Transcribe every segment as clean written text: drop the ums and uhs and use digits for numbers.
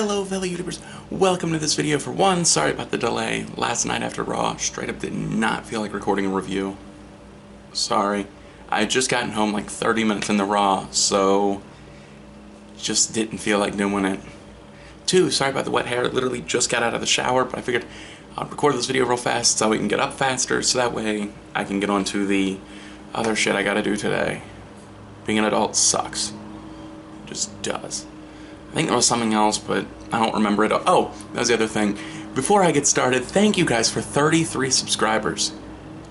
Hello fellow YouTubers, welcome to this video. For one, sorry about the delay. Last night after Raw, straight up did not feel like recording a review. Sorry. I had just gotten home like 30 minutes into Raw, so just didn't feel like doing it. Two, sorry about the wet hair, literally just got out of the shower, but I figured I'll record this video real fast so we can get up faster, so that way I can get on to the other shit I gotta do today. Being an adult sucks. It just does. I think there was something else, but I don't remember it. Oh, that was the other thing. Before I get started, thank you guys for 33 subscribers.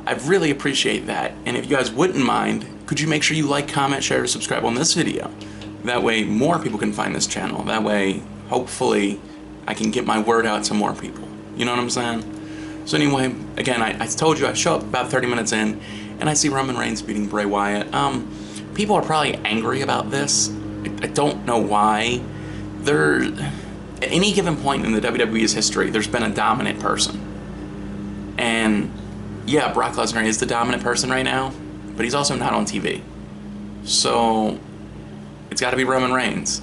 I really appreciate that. And if you guys wouldn't mind, could you make sure you like, comment, share, or subscribe on this video? That way more people can find this channel. That way, hopefully, I can get my word out to more people. You know what I'm saying? So anyway, again, I told you I show up about 30 minutes in, and I see Roman Reigns beating Bray Wyatt. People are probably angry about this. I don't know why. At any given point in the WWE's history, there's been a dominant person. And yeah, Brock Lesnar is the dominant person right now, but he's also not on TV. So it's got to be Roman Reigns.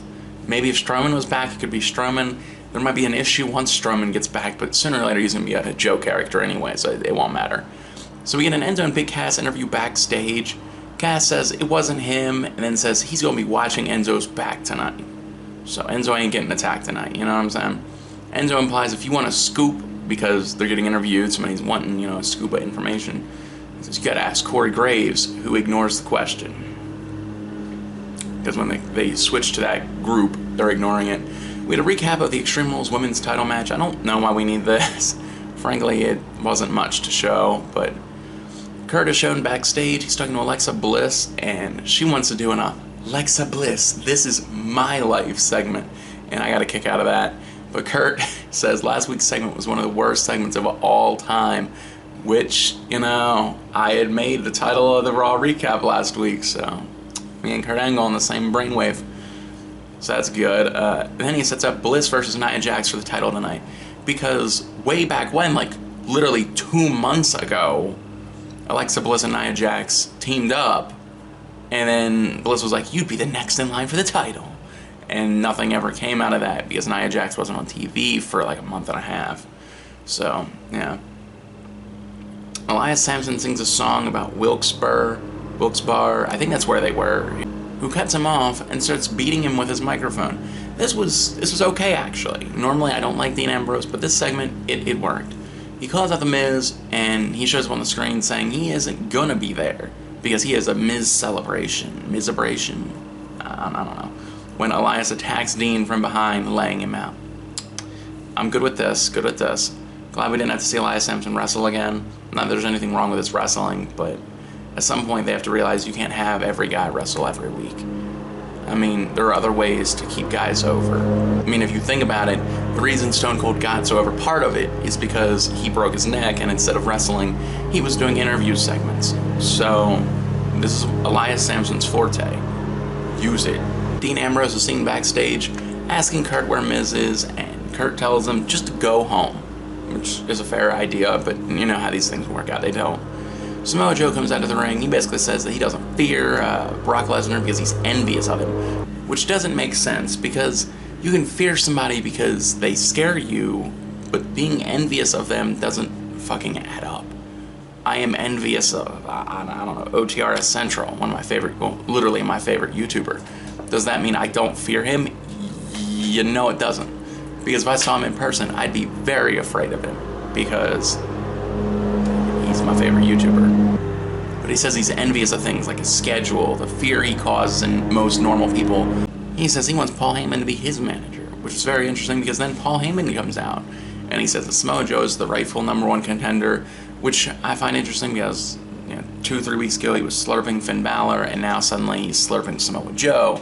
Maybe if Strowman was back, it could be Strowman. There might be an issue once Strowman gets back, but sooner or later he's going to be a Joe character anyway, so it won't matter. So we get an Enzo and Big Cass interview backstage. Cass says it wasn't him, and then says he's going to be watching Enzo's back tonight. So Enzo ain't getting attacked tonight, you know what I'm saying? Enzo implies if you want a scoop, because they're getting interviewed, somebody's wanting, you know, a scoop of information, he says you gotta ask Corey Graves, who ignores the question. Because when they switch to that group, they're ignoring it. We had a recap of the Extreme Rules women's title match. I don't know why we need this. Frankly, it wasn't much to show, but Kurt is shown backstage. He's talking to Alexa Bliss, and she wants to do an Alexa Bliss, this is my life segment, and I got a kick out of that. But Kurt says last week's segment was one of the worst segments of all time, which, you know, I had made the title of the Raw recap last week, so me and Kurt Angle on the same brainwave, so that's good. Then he sets up Bliss versus Nia Jax for the title tonight, because way back when, like literally 2 months ago, Alexa Bliss and Nia Jax teamed up. And then Bliss was like, you'd be the next in line for the title. And nothing ever came out of that because Nia Jax wasn't on TV for like a month and a half. So, yeah. Elias Samson sings a song about Wilkes-Barre, I think that's where they were, who cuts him off and starts beating him with his microphone. This was okay, actually. Normally I don't like Dean Ambrose, but this segment, it worked. He calls out The Miz, and he shows up on the screen saying he isn't gonna be there, because he has a Miz celebration, I don't know, when Elias attacks Dean from behind, laying him out. I'm good with this, Glad we didn't have to see Elias Samson wrestle again. Not that there's anything wrong with his wrestling, but at some point they have to realize you can't have every guy wrestle every week. I mean, there are other ways to keep guys over. I mean, if you think about it, the reason Stone Cold got so over, part of it is because he broke his neck, and instead of wrestling, he was doing interview segments. So, this is Elias Samson's forte. Use it. Dean Ambrose is seen backstage asking Kurt where Miz is, and Kurt tells him just to go home, which is a fair idea, but you know how these things work out, they don't. Samoa Joe comes out of the ring. He basically says that he doesn't fear Brock Lesnar because he's envious of him, which doesn't make sense, because you can fear somebody because they scare you, but being envious of them doesn't fucking add up. I am envious of, I don't know, OTRS Central, one of my favorite, well, literally my favorite YouTuber. Does that mean I don't fear him? You know it doesn't. Because if I saw him in person, I'd be very afraid of him, because he's my favorite YouTuber. But he says he's envious of things like his schedule, the fear he causes in most normal people. He says he wants Paul Heyman to be his manager, which is very interesting, because then Paul Heyman comes out and he says that Samoa Joe is the rightful #1 contender, which I find interesting because, you know, 2-3 weeks ago he was slurping Finn Balor, and now suddenly he's slurping Samoa Joe.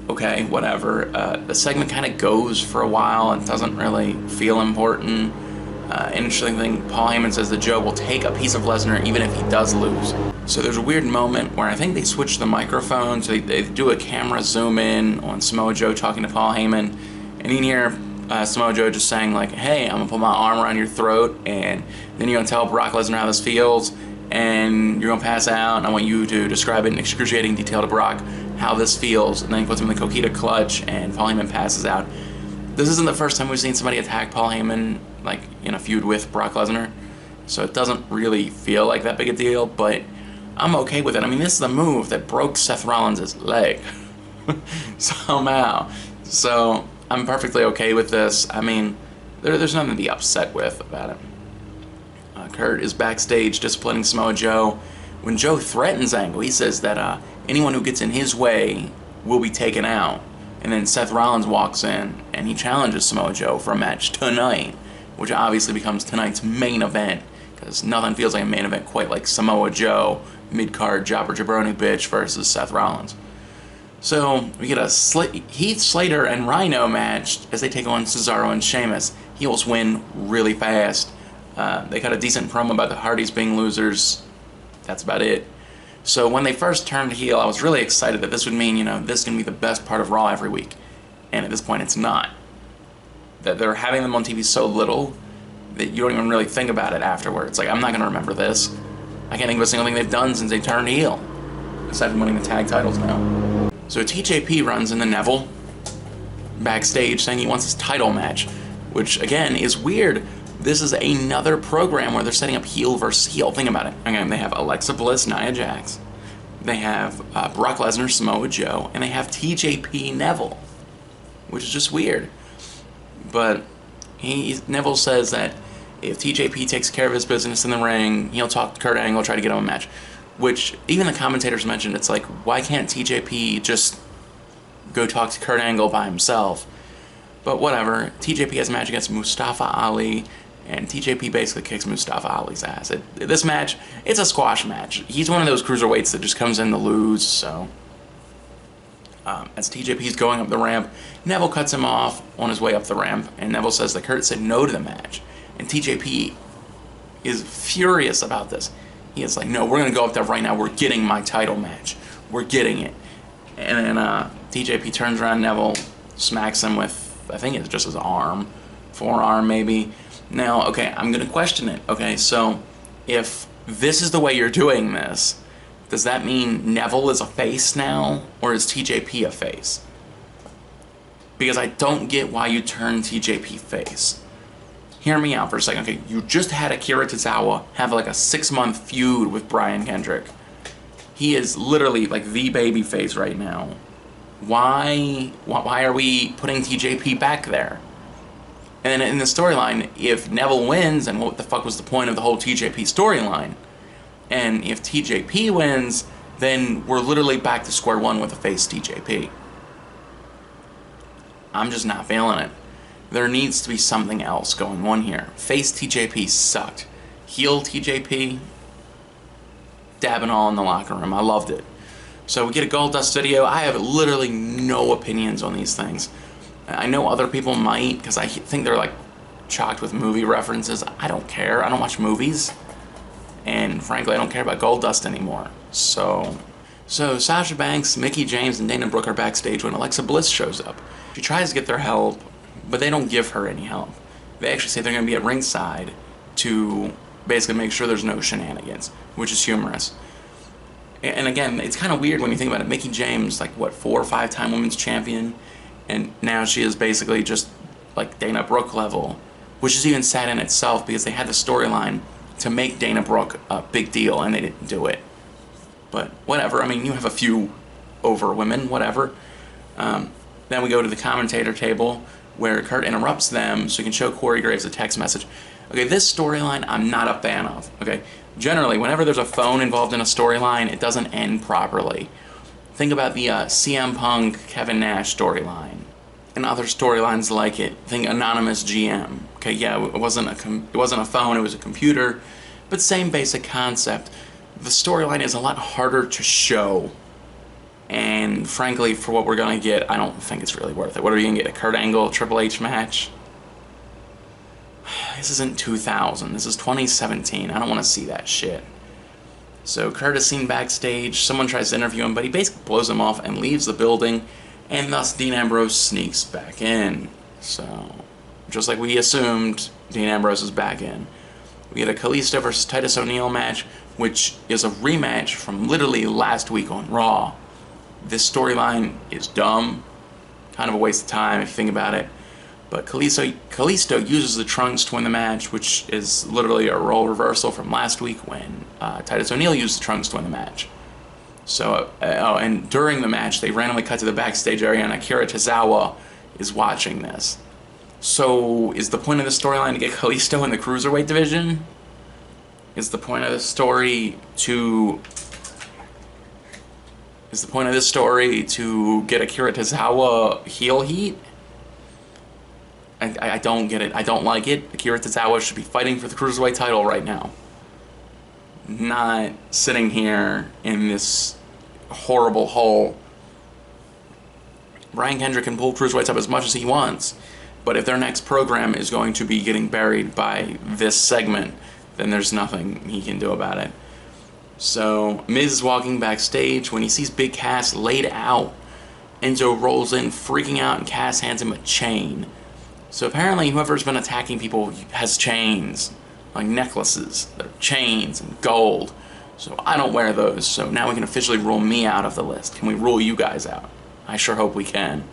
Okay, whatever. The segment kind of goes for a while and doesn't really feel important. Interesting thing, Paul Heyman says that Joe will take a piece of Lesnar even if he does lose. So there's a weird moment where I think they switch the microphone, so they do a camera zoom in on Samoa Joe talking to Paul Heyman, and you can hear Samoa Joe just saying like, hey, I'm gonna put my arm around your throat, and then you're gonna tell Brock Lesnar how this feels, and you're gonna pass out, and I want you to describe it in excruciating detail to Brock how this feels. And then he puts him in the Coquita clutch, and Paul Heyman passes out. this isn't the first time we've seen somebody attack Paul Heyman, like, in a feud with Brock Lesnar. So it doesn't really feel like that big a deal, but I'm okay with it. I mean, this is the move that broke Seth Rollins' leg. Somehow. So I'm perfectly okay with this. I mean, there's nothing to be upset with about it. Kurt is backstage disciplining Samoa Joe. When Joe threatens Angle, he says that anyone who gets in his way will be taken out. And then Seth Rollins walks in and he challenges Samoa Joe for a match tonight, which obviously becomes tonight's main event, because nothing feels like a main event quite like Samoa Joe, mid-card jobber jabroni bitch versus Seth Rollins. So we get a Heath Slater and Rhino match as they take on Cesaro and Sheamus. Heels win really fast. They cut a decent promo about the Hardys being losers. That's about it. So when they first turned heel, I was really excited that this would mean, you know, this is going to be the best part of Raw every week. And at this point, it's not. That they're having them on TV so little that you don't even really think about it afterwards. Like, I'm not going to remember this. I can't think of a single thing they've done since they turned heel, aside from winning the tag titles now. So TJP runs into Neville backstage saying he wants his title match, which, again, is weird. This is another program where they're setting up heel versus heel. Think about it. Again, they have Alexa Bliss, Nia Jax. They have Brock Lesnar, Samoa Joe. And they have TJP Neville, which is just weird. But Neville says that if TJP takes care of his business in the ring, he'll talk to Kurt Angle, try to get him a match. Which even the commentators mentioned, it's like, why can't TJP just go talk to Kurt Angle by himself? But whatever. TJP has a match against Mustafa Ali, and TJP basically kicks Mustafa Ali's ass. This match, it's a squash match. He's one of those cruiserweights that just comes in to lose, so... as TJP's going up the ramp, Neville cuts him off on his way up the ramp, and Neville says that Kurt said no to the match. And TJP is furious about this. He is like, no, we're going to go up there right now. We're getting my title match. We're getting it. And then TJP turns around, Neville smacks him with, I think it's just his arm, forearm maybe. Now, okay, I'm going to question it. Okay, so if this is the way you're doing this, does that mean Neville is a face now, or is TJP a face? Because I don't get why you turn TJP face. Hear me out for a second. Okay, you just had Akira Tozawa have like a 6-month feud with Brian Kendrick. He is literally like the baby face right now. Why are we putting TJP back there? And in the storyline, if Neville wins, and what the fuck was the point of the whole TJP storyline? And if TJP wins, then we're literally back to square one with a face TJP. I'm just not feeling it. There needs to be something else going on here. Face TJP sucked. Heel TJP, dabbing all in the locker room. I loved it. So we get a Goldust video. I have literally no opinions on these things. I know other people might, because I think they're like chocked with movie references. I don't care. I don't watch movies. And frankly, I don't care about Goldust anymore. So Sasha Banks, Mickie James, and Dana Brooke are backstage when Alexa Bliss shows up. She tries to get their help, but they don't give her any help. They actually say they're going to be at ringside to basically make sure there's no shenanigans, which is humorous. And again, it's kind of weird when you think about it. Mickie James, like, what, 4 or 5-time women's champion? And now she is basically just, like, Dana Brooke level, which is even sad in itself because they had the storyline to make Dana Brooke a big deal, and they didn't do it. But whatever. I mean, you have a few over women, whatever. Then we go to the commentator table, where Kurt interrupts them so he can show Corey Graves a text message. Okay, this storyline I'm not a fan of. Okay, generally, whenever there's a phone involved in a storyline, it doesn't end properly. Think about the CM Punk, Kevin Nash storyline, and other storylines like it. Think Anonymous GM. Okay, yeah, it wasn't a phone, it was a computer, but same basic concept. The storyline is a lot harder to show. And frankly, for what we're going to get, I don't think it's really worth it. What are we going to get, a Kurt Angle Triple H match? This isn't 2000. This is 2017. I don't want to see that shit. So Kurt is seen backstage. Someone tries to interview him, but he basically blows him off and leaves the building. And thus Dean Ambrose sneaks back in. So, just like we assumed, Dean Ambrose is back in. We get a Kalisto versus Titus O'Neil match, which is a rematch from literally last week on Raw. This storyline is dumb, kind of a waste of time if you think about it, But Kalisto uses the trunks to win the match, which is literally a role reversal from last week when Titus O'Neil used the trunks to win the match. So, and during the match, they randomly cut to the backstage area, and Akira Tozawa is watching this. So, is the point of the storyline to get Kalisto in the Cruiserweight division? Is the point of the story to... Is the point of this story to get Akira Tozawa heel heat? I don't get it. I don't like it. Akira Tozawa should be fighting for the Cruiserweight title right now. Not sitting here in this horrible hole. Brian Kendrick can pull Cruiserweights up as much as he wants, but if their next program is going to be getting buried by this segment, then there's nothing he can do about it. So, Miz is walking backstage when he sees Big Cass laid out. Enzo rolls in, freaking out, and Cass hands him a chain. So apparently whoever's been attacking people has chains, like necklaces, that are chains and gold. So I don't wear those, so now we can officially rule me out of the list. Can we rule you guys out? I sure hope we can.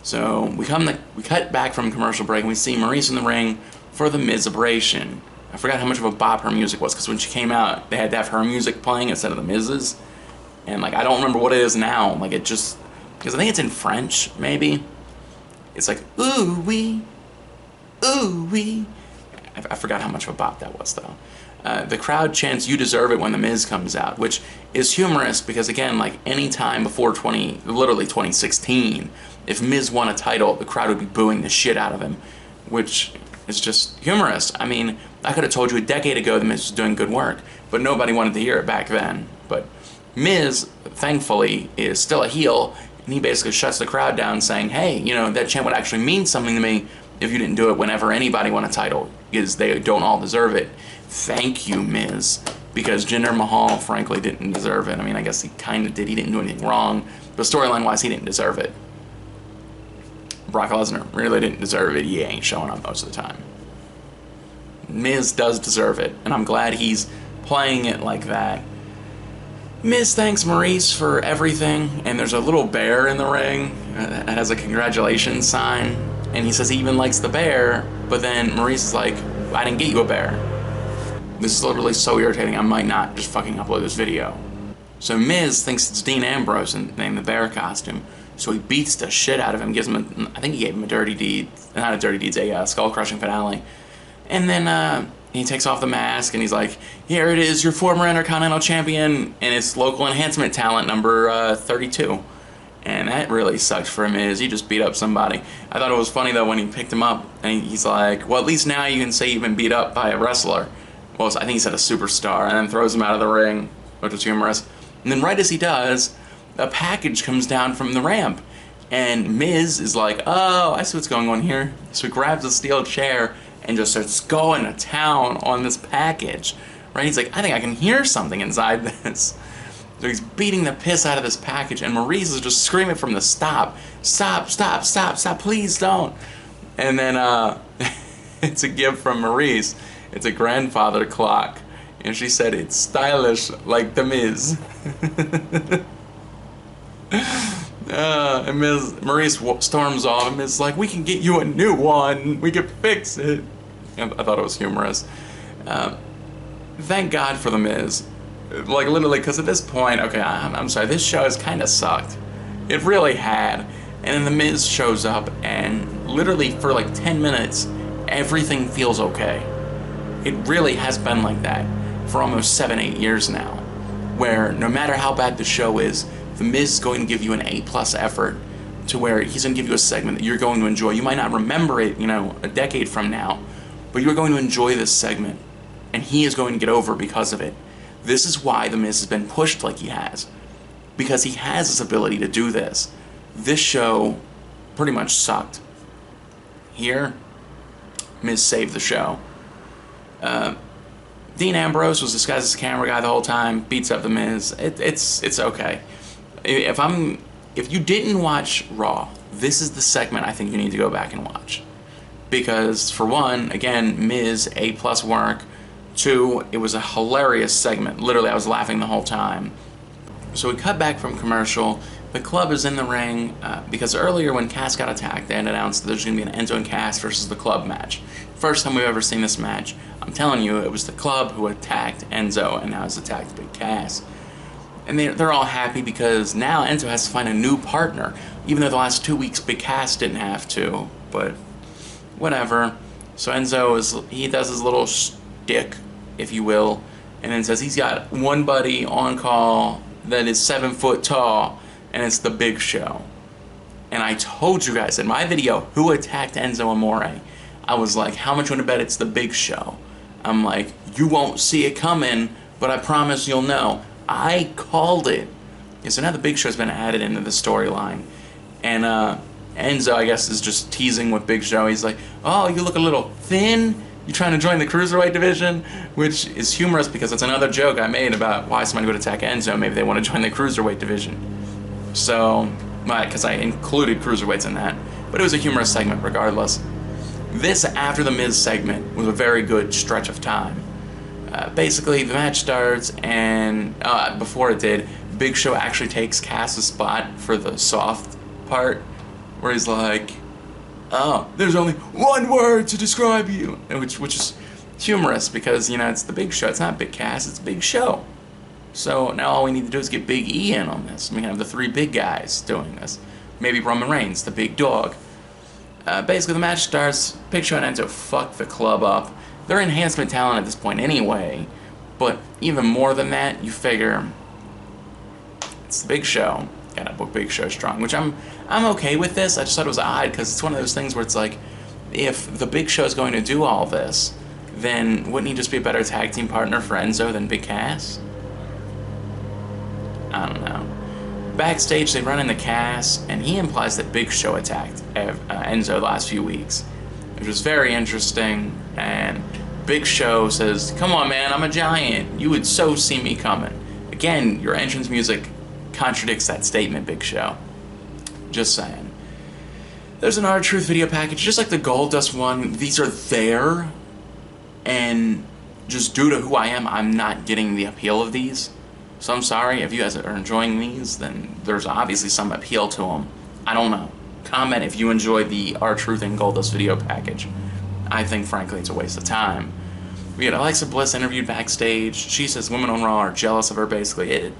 So we cut back from commercial break and we see Maurice in the ring for the Mizabration. I forgot how much of a bop her music was, because when she came out, they had to have her music playing instead of the Miz's. And like, I don't remember what it is now. Like, it just, because I think it's in French, maybe. It's like, ooh wee, ooh wee. I forgot how much of a bop that was, though. The crowd chants "You deserve it" when the Miz comes out, which is humorous because, again, like any time before literally 2016, if Miz won a title, the crowd would be booing the shit out of him, which is just humorous. I mean, I could have told you a decade ago the Miz was doing good work, but nobody wanted to hear it back then. But Miz, thankfully, is still a heel. And he basically shuts the crowd down saying, hey, you know, that chant would actually mean something to me if you didn't do it whenever anybody won a title, because they don't all deserve it. Thank you, Miz, because Jinder Mahal, frankly, didn't deserve it. I mean, I guess he kind of did. He didn't do anything wrong, but storyline-wise, he didn't deserve it. Brock Lesnar really didn't deserve it. He ain't showing up most of the time. Miz does deserve it, and I'm glad he's playing it like that. Miz thanks Maurice for everything, and there's a little bear in the ring that has a congratulations sign, and he says he even likes the bear, but then Maurice is like, I didn't get you a bear. This is literally so irritating, I might not just fucking upload this video. So Miz thinks it's Dean Ambrose in the bear costume, so he beats the shit out of him, gives him I think he gave him a dirty deed, not a dirty deed, a skull-crushing finale. And then, he takes off the mask and he's like, here it is, your former Intercontinental Champion, and it's local enhancement talent number 32. And that really sucked for him. He just beat up somebody. I thought it was funny though when he picked him up and he's like, well, at least now you can say you've been beat up by a wrestler. Well, I think he said a superstar, and then throws him out of the ring, which was humorous. And then right as he does, a package comes down from the ramp. And Miz is like, oh, I see what's going on here. So he grabs a steel chair and just starts going to town on this package. Right? He's like, I think I can hear something inside this. So he's beating the piss out of this package, and Maurice is just screaming from the stop, stop, stop, stop, stop, please don't. And then it's a gift from Maurice. It's a grandfather clock. And she said, it's stylish like the Miz. And Maurice storms off, and Miz is like, we can get you a new one. We can fix it. And I thought it was humorous. Thank God for the Miz. Like, literally, because at this point, okay, I'm sorry, this show has kind of sucked. It really had. And then the Miz shows up, and literally for like 10 minutes, everything feels okay. It really has been like that for almost 7-8 years now, where no matter how bad the show is, the Miz is going to give you an A+ effort, to where he's going to give you a segment that you're going to enjoy. You might not remember it, you know, a decade from now, but you're going to enjoy this segment, and he is going to get over because of it. This is why the Miz has been pushed like he has, because he has this ability to do this. This show pretty much sucked. Here, Miz saved the show. Dean Ambrose was disguised as a camera guy the whole time, beats up the Miz. It's okay. If you didn't watch Raw, this is the segment I think you need to go back and watch. Because for one, again, Miz, A+ work. 2, it was a hilarious segment. Literally, I was laughing the whole time. So we cut back from commercial. the club is in the ring because earlier when Cass got attacked, they had announced that there's going to be an Enzo and Cass versus the club match. First time we've ever seen this match. I'm telling you, it was the club who attacked Enzo and now has attacked Big Cass. And they're all happy because now Enzo has to find a new partner, even though the last 2 weeks Big Cass didn't have to, but whatever. So Enzo, he does his little shtick, if you will, and then says he's got one buddy on call that is 7 foot tall, and it's the Big Show. And I told you guys in my video who attacked Enzo Amore. I was like, how much you want to bet it's the Big Show? I'm like, you won't see it coming, but I promise you'll know. I called it. Yeah, so now the Big Show's been added into the storyline. And Enzo, I guess, is just teasing with Big Show. He's like, oh, you look a little thin? You trying to join the Cruiserweight division? Which is humorous because it's another joke I made about why somebody would attack Enzo. Maybe they want to join the Cruiserweight division. So, because I included Cruiserweights in that. But it was a humorous segment regardless. This After the Miz segment was a very good stretch of time. Basically, the match starts, and before it did, Big Show actually takes Cass's spot for the soft part, where he's like, oh, there's only one word to describe you, which is humorous because, you know, it's the Big Show. It's not Big Cass, it's Big Show. So now all we need to do is get Big E in on this. We can have the three big guys doing this. Maybe Roman Reigns, the big dog. Basically, the match starts. Big Show and Enzo fuck the club up. They're enhancement talent at this point anyway, but even more than that, you figure it's the Big Show. Gotta book Big Show strong, which I'm okay with this. I just thought it was odd because it's one of those things where it's like, if the Big Show is going to do all this, then wouldn't he just be a better tag team partner for Enzo than Big Cass? I don't know. Backstage, they run into Cass, and he implies that Big Show attacked Enzo the last few weeks, which was very interesting. And Big Show says, come on, man, I'm a giant. You would so see me coming. Again, your entrance music contradicts that statement, Big Show. Just saying. There's an R-Truth video package, just like the Goldust one. These are there, and just due to who I am, I'm not getting the appeal of these. So I'm sorry, if you guys are enjoying these, then there's obviously some appeal to them. I don't know. Comment if you enjoy the R-Truth and Goldust video package. I think, frankly, it's a waste of time. We get Alexa Bliss interviewed backstage. She says women on Raw are jealous of her, basically.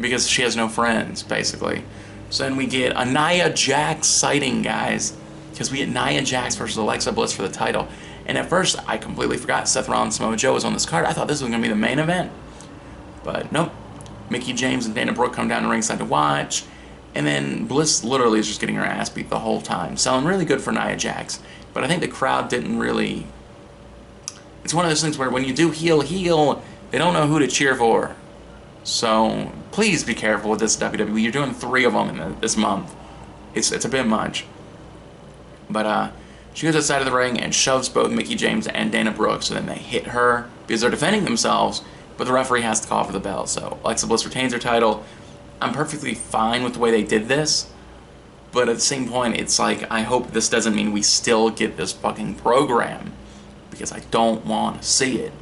Because she has no friends, basically. So then we get a Nia Jax sighting, guys. Because we get Nia Jax versus Alexa Bliss for the title. And at first, I completely forgot Seth Rollins and Samoa Joe was on this card. I thought this was going to be the main event. But nope. Mickey James and Dana Brooke come down to ringside to watch. And then Bliss literally is just getting her ass beat the whole time. Selling really good for Nia Jax. But I think the crowd didn't really... It's one of those things where when you do heel, they don't know who to cheer for. So please be careful with this WWE. You're doing 3 of them in this month. It's a bit much. But she goes outside of the ring and shoves both Mickey James and Dana Brooke. So then they hit her because they're defending themselves. But the referee has to call for the bell. So Alexa Bliss retains her title. I'm perfectly fine with the way they did this, but at the same point, it's like, I hope this doesn't mean we still get this fucking program, because I don't want to see it.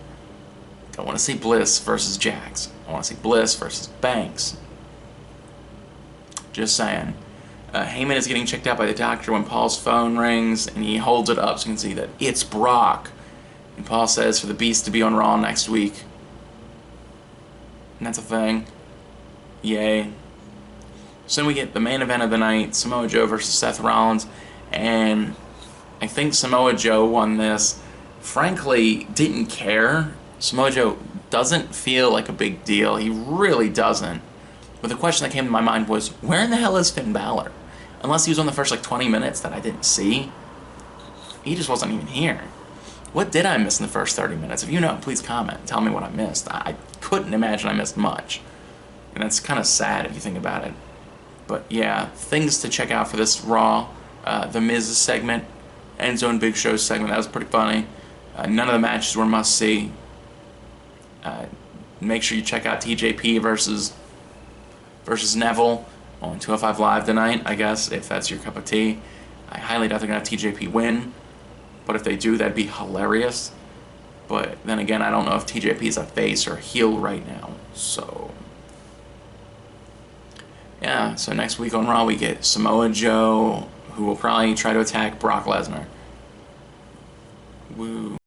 I don't want to see Bliss versus Jax. I want to see Bliss versus Banks. Just saying. Heyman is getting checked out by the doctor when Paul's phone rings, and he holds it up so you can see that it's Brock. And Paul says for the Beast to be on Raw next week. And that's a thing. Yay. So then we get the main event of the night, Samoa Joe versus Seth Rollins, and I think Samoa Joe won this. Frankly, didn't care. Samoa Joe doesn't feel like a big deal. He really doesn't. But the question that came to my mind was, where in the hell is Finn Balor? Unless he was on the first like 20 minutes that I didn't see. He just wasn't even here. What did I miss in the first 30 minutes? If you know, please comment. Tell me what I missed. I couldn't imagine I missed much. And that's kind of sad if you think about it. But yeah, things to check out for this Raw. The Miz segment, Enzo and Big Show's segment, that was pretty funny. None of the matches were must-see. Make sure you check out TJP versus Neville on 205 Live tonight, I guess, if that's your cup of tea. I highly doubt they're going to have TJP win. But if they do, that'd be hilarious. But then again, I don't know if TJP is a face or a heel right now. So... yeah, so next week on Raw we get Samoa Joe, who will probably try to attack Brock Lesnar. Woo.